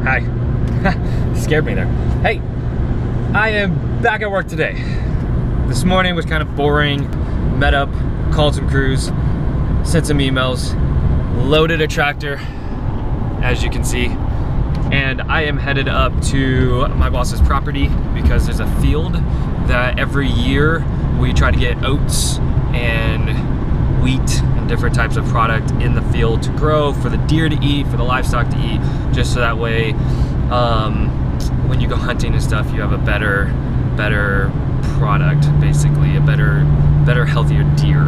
Hi. Scared me there. Hey, I am back at work today. This morning was kind of boring. Met up, called some crews, sent some emails, loaded a tractor, as you can see, and I am headed up to my boss's property because there's a field that every year we try to get oats and wheat and different types of product in the field to grow for the deer to eat, for the livestock to eat, just so that way when you go hunting and stuff, you have a better product, basically, a better healthier deer,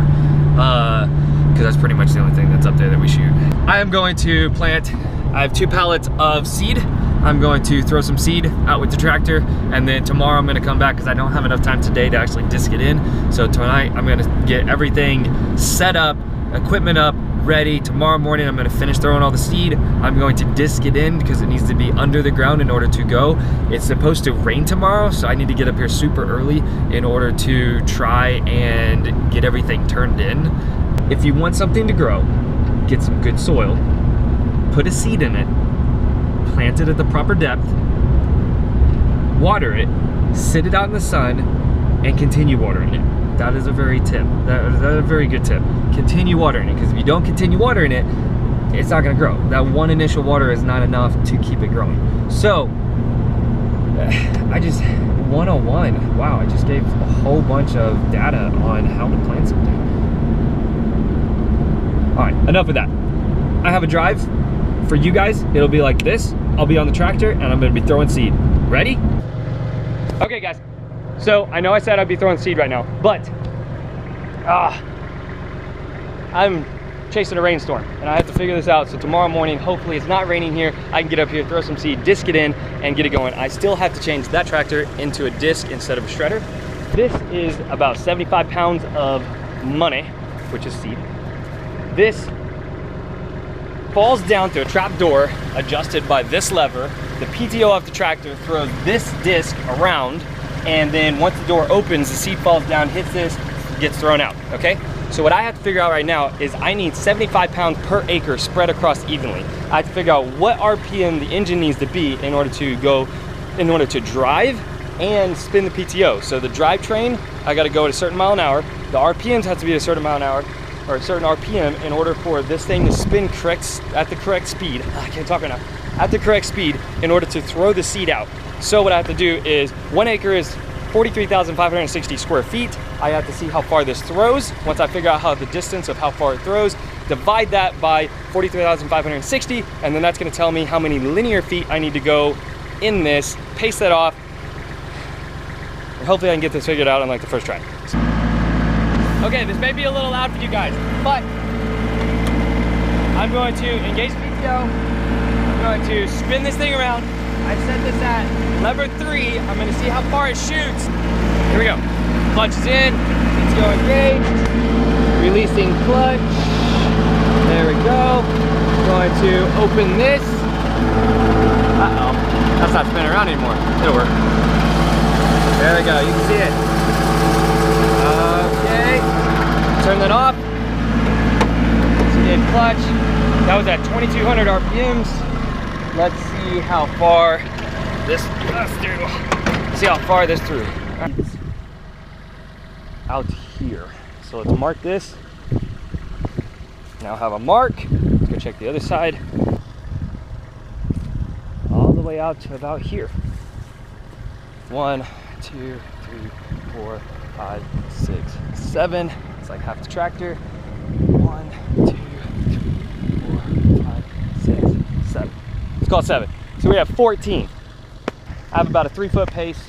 because that's pretty much the only thing that's up there that we shoot. I am going to plant, I have 2 pallets of seed. I'm going to throw some seed out with the tractor, and then tomorrow I'm gonna come back because I don't have enough time today to actually disc it in. So tonight I'm gonna get everything set up, equipment up, ready. Tomorrow morning I'm gonna finish throwing all the seed. I'm going to disc it in because it needs to be under the ground in order to go. It's supposed to rain tomorrow, so I need to get up here super early in order to try and get everything turned in. If you want something to grow, get some good soil, put a seed in it, plant it at the proper depth, water it, sit it out in the sun, and continue watering it. That is a very good tip. Continue watering it, because if you don't continue watering it, it's not gonna grow. That one initial water is not enough to keep it growing. So, 101. Wow, I just gave a whole bunch of data on how to plant something. All right, enough of that. I have a drive for you guys. It'll be like this. I'll be on the tractor and I'm gonna be throwing seed. Ready? Okay guys, so I know I said I'd be throwing seed right now, but I'm chasing a rainstorm and I have to figure this out. So tomorrow morning, hopefully it's not raining here, I can get up here, throw some seed, disc it in, and get it going. I still have to change that tractor into a disc instead of a shredder. This is about 75 pounds of money, which is seed. This falls down through a trap door adjusted by this lever. The PTO of the tractor throws this disc around, and then once the door opens, the seed falls down, hits this, gets thrown out, okay? So what I have to figure out right now is I need 75 pounds per acre spread across evenly. I have to figure out what RPM the engine needs to be in order to drive and spin the PTO. So the drivetrain, I gotta go at a certain mile an hour. The RPMs have to be a certain mile an hour, or a certain RPM, in order for this thing to spin at the correct speed. I can't talk right now. At the correct speed in order to throw the seed out. So what I have to do is, 1 acre is 43,560 square feet. I have to see how far this throws. Once I figure out the distance of how far it throws, divide that by 43,560, and then that's gonna tell me how many linear feet I need to go in this, pace that off, and hopefully I can get this figured out on like the first try. Okay, this may be a little loud for you guys, but I'm going to engage PTO. I'm going to spin this thing around. I set this at lever 3. I'm going to see how far it shoots. Here we go. Clutch is in. PTO engaged. Releasing clutch. There we go. Going to open this. Uh-oh. That's not spinning around anymore. It'll work. There we go. You can see it. Okay, turn that off. Skid clutch. That was at 2,200 RPMs. Let's see how far this through. See how far this through. Out here. So let's mark this. Now have a mark. Let's go check the other side. All the way out to about here. 1, 2, 3, 4, 5, 6, 7. It's like half the tractor. 1, 2, 3, 4, 5, 6, 7. Let's call it 7. So we have 14. I have about a 3-foot pace,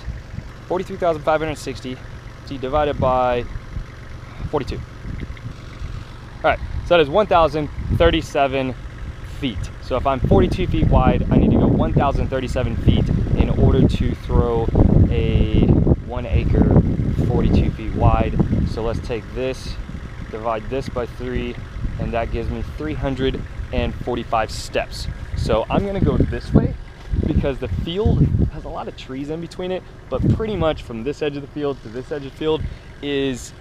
43,560. See, divided by 42. All right, so that is 1,037 feet. So if I'm 42 feet wide, I need to go 1,037 feet in order to throw a 1 acre 42 feet wide. So let's take this, divide this by 3, and that gives me 345 steps. So I'm gonna go this way because the field has a lot of trees in between it, but pretty much from this edge of the field to this edge of the field is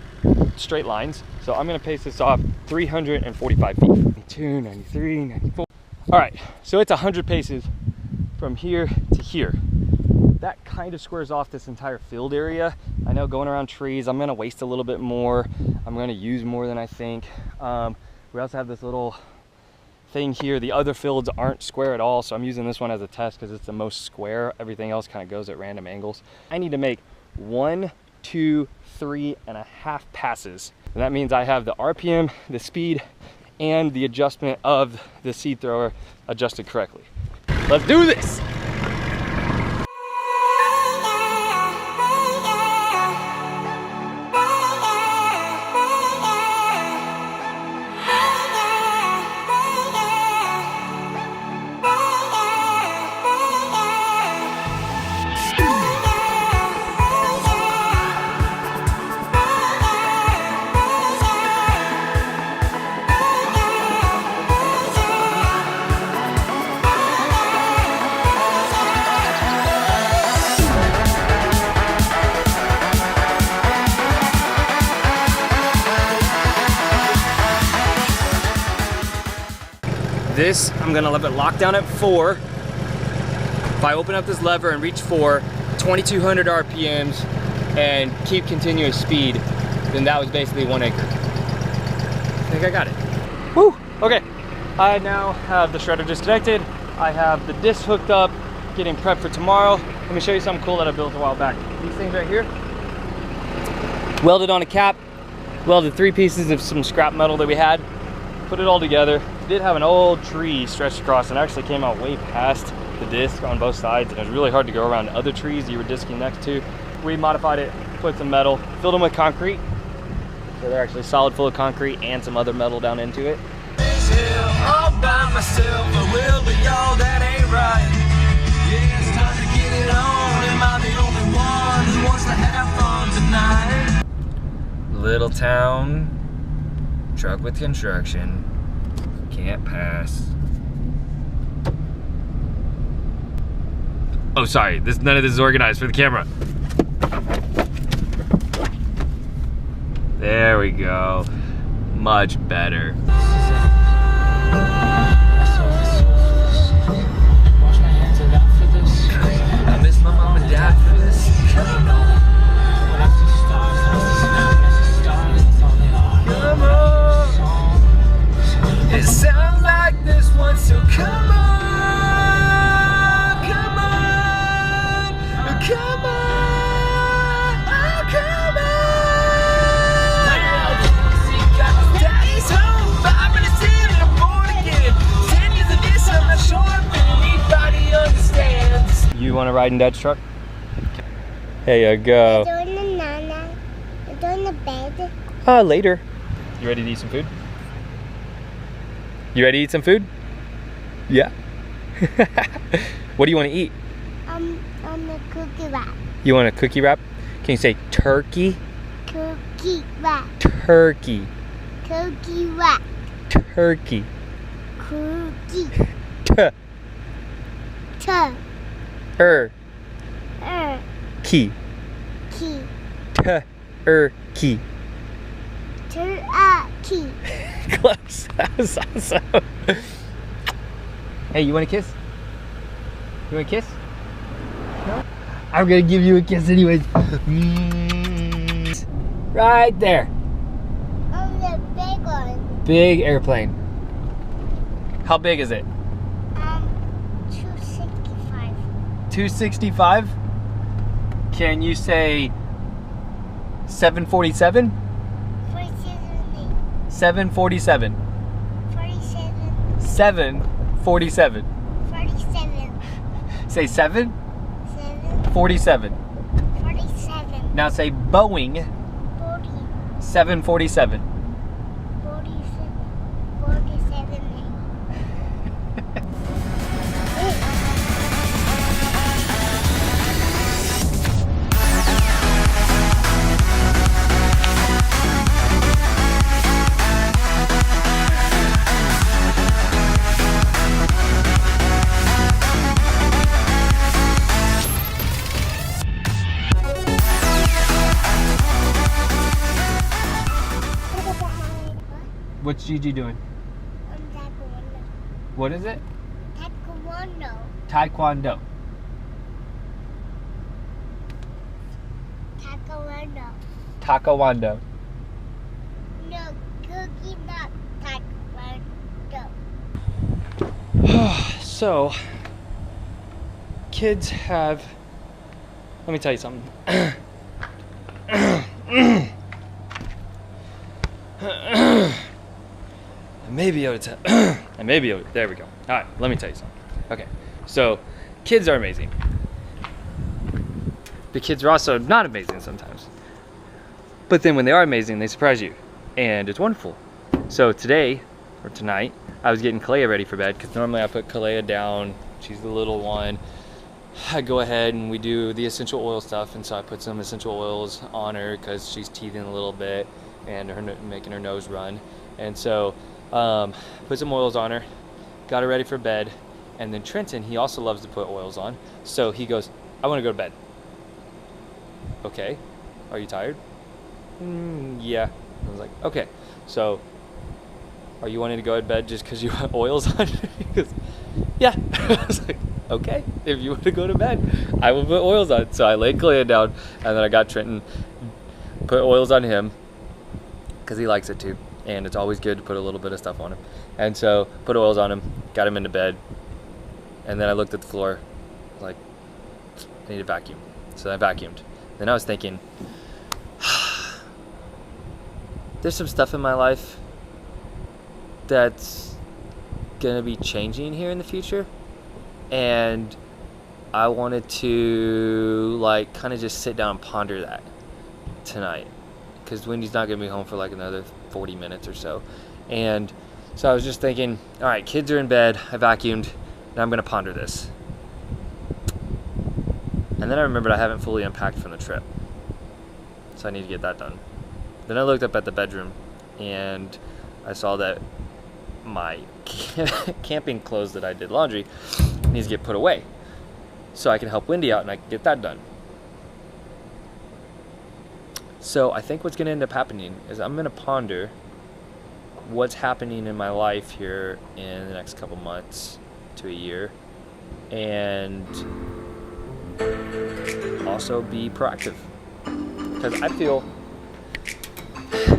straight lines. So I'm gonna pace this off 345 feet. 92, 93, 94. All right, so it's 100 paces from here to here. That kind of squares off this entire field area. I know going around trees, I'm gonna waste a little bit more. I'm gonna use more than I think. We also have this little thing here. The other fields aren't square at all, so I'm using this one as a test because it's the most square. Everything else kind of goes at random angles. I need to make 1, 2, 3.5 passes. And that means I have the RPM, the speed, and the adjustment of the seed thrower adjusted correctly. Let's do this! This, I'm gonna leave it locked down at 4. If I open up this lever and reach 4, 2200 RPMs, and keep continuous speed, then that was basically 1 acre. I think I got it. Woo, okay. I now have the shredder disconnected. I have the disc hooked up, getting prepped for tomorrow. Let me show you something cool that I built a while back. These things right here, welded on a cap, welded 3 pieces of some scrap metal that we had, put it all together. Did have an old tree stretched across and actually came out way past the disc on both sides, and it was really hard to go around other trees you were disking next to. We modified it, put some metal, filled them with concrete, so they're actually solid full of concrete and some other metal down into it. All by myself, I will, but y'all, that ain't right. Yeah, it's time to get it on. Am I the only one who wants to have fun tonight? Little town, truck with construction. Can't pass. Oh, sorry. None of this is organized for the camera. There we go. Much better. I miss my mom and dad for this. Come on. It sounds like this one, so come on, come on, come on, oh, come on. Well, daddy's home, 5 minutes in and I'm born again. 10 years of this, I'm not sure if anybody understands. You want to ride in Dad's truck? There you go. I'm doing the nana. I'm doing the bed. Later. You ready to eat some food? You ready to eat some food? Yeah. What do you want to eat? The cookie wrap. You want a cookie wrap? Can you say turkey? Cookie wrap. Turkey. Cookie wrap. Turkey. Cookie. T. Key. Key. Key. Turkey. Close. That was awesome. Hey, you want a kiss? You want a kiss? No? I'm gonna give you a kiss anyways. Right there. The big one. Big airplane. How big is it? 265. 265? Can you say 747? 747. 47. 747. 47. Say 7? 7. 47. 47. Now say Boeing 40. 747. 47. 47. What's Gigi doing? What is it? Taekwondo. Taekwondo. Taekwondo. Taekwondo. Taekwondo. No, cookie nut taekwondo. So, kids have, let me tell you something. There we go. All right, let me tell you something. Okay, so kids are amazing. The kids are also not amazing sometimes. But then when they are amazing, they surprise you, and it's wonderful. So today, or tonight, I was getting Kalea ready for bed, because normally I put Kalea down, she's the little one. I go ahead and we do the essential oil stuff, and so I put some essential oils on her because she's teething a little bit and making her nose run. And so put some oils on her, got her ready for bed, and then Trenton, he also loves to put oils on. So he goes, I want to go to bed. Okay, are you tired? Yeah. I was like, okay, so are you wanting to go to bed just because you have oils on? He goes, yeah. I was like, okay, if you want to go to bed, I will put oils on. So I laid Kalea down, and then I got Trenton, put oils on him, because he likes it too. And it's always good to put a little bit of stuff on him. And so put oils on him, got him into bed, and then I looked at the floor, like, I need to vacuum. So I vacuumed. Then I was thinking, there's some stuff in my life that's gonna be changing here in the future, and I wanted to like kind of just sit down and ponder that tonight, because Wendy's not gonna be home for like another 40 minutes or so. And so I was just thinking, all right, kids are in bed, I vacuumed, now I'm gonna ponder this. And then I remembered I haven't fully unpacked from the trip, so I need to get that done. Then I looked up at the bedroom, and I saw that my camping clothes that I did laundry needs to get put away, so I can help Wendy out and I can get that done. So I think what's going to end up happening is I'm going to ponder what's happening in my life here in the next couple months to a year, and also be proactive, because I feel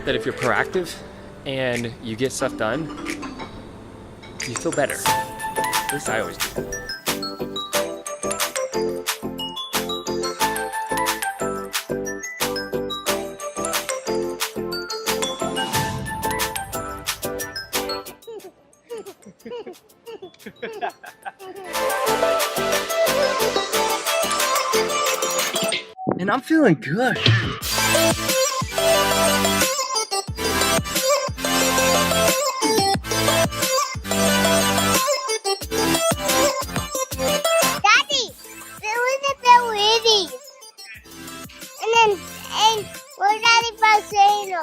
that if you're proactive and you get stuff done, you feel better. At least I always do. And I'm feeling good. Daddy, there was a bell reading. And what Daddy about saying?